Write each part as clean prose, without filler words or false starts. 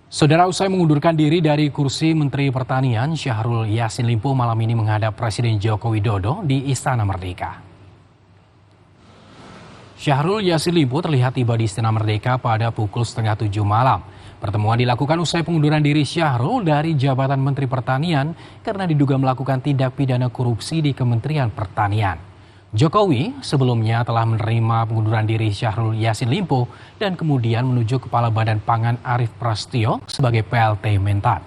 Saudara, usai mengundurkan diri dari kursi Menteri Pertanian, Syahrul Yassin Limpo malam ini menghadap Presiden Joko Widodo di Istana Merdeka. Syahrul Yassin Limpo terlihat tiba di Istana Merdeka pada pukul 6:30 malam. Pertemuan dilakukan usai pengunduran diri Syahrul dari jabatan Menteri Pertanian karena diduga melakukan tindak pidana korupsi di Kementerian Pertanian. Jokowi sebelumnya telah menerima pengunduran diri Syahrul Yassin Limpo dan kemudian menuju Kepala Badan Pangan Arief Prasetyo sebagai PLT Mentan.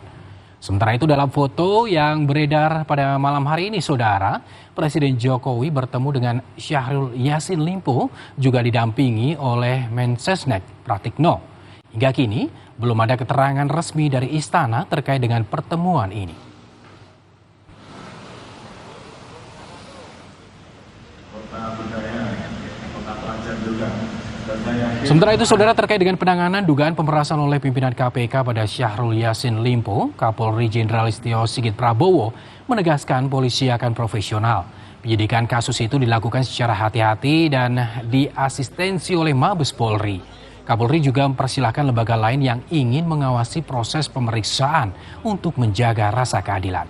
Sementara itu dalam foto yang beredar pada malam hari ini, Saudara, Presiden Jokowi bertemu dengan Syahrul Yassin Limpo juga didampingi oleh Mensesnek Pratikno. Hingga kini belum ada keterangan resmi dari istana terkait dengan pertemuan ini. Sementara itu, Saudara, terkait dengan penanganan dugaan pemerasan oleh pimpinan KPK pada Syahrul Yassin Limpo, Kapolri Jenderal Listio Sigit Prabowo menegaskan polisi akan profesional. Penyidikan kasus itu dilakukan secara hati-hati dan diasistensi oleh Mabes Polri. Kapolri juga mempersilahkan lembaga lain yang ingin mengawasi proses pemeriksaan untuk menjaga rasa keadilan.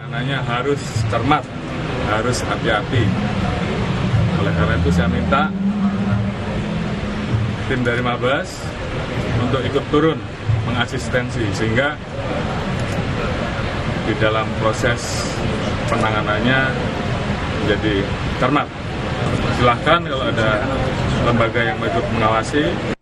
Karena harus cermat, harus hati-hati. Oleh karena itu saya minta tim dari Mabes untuk ikut turun mengasistensi sehingga di dalam proses penanganannya menjadi cermat. Silahkan kalau ada lembaga yang mau ikut mengawasi.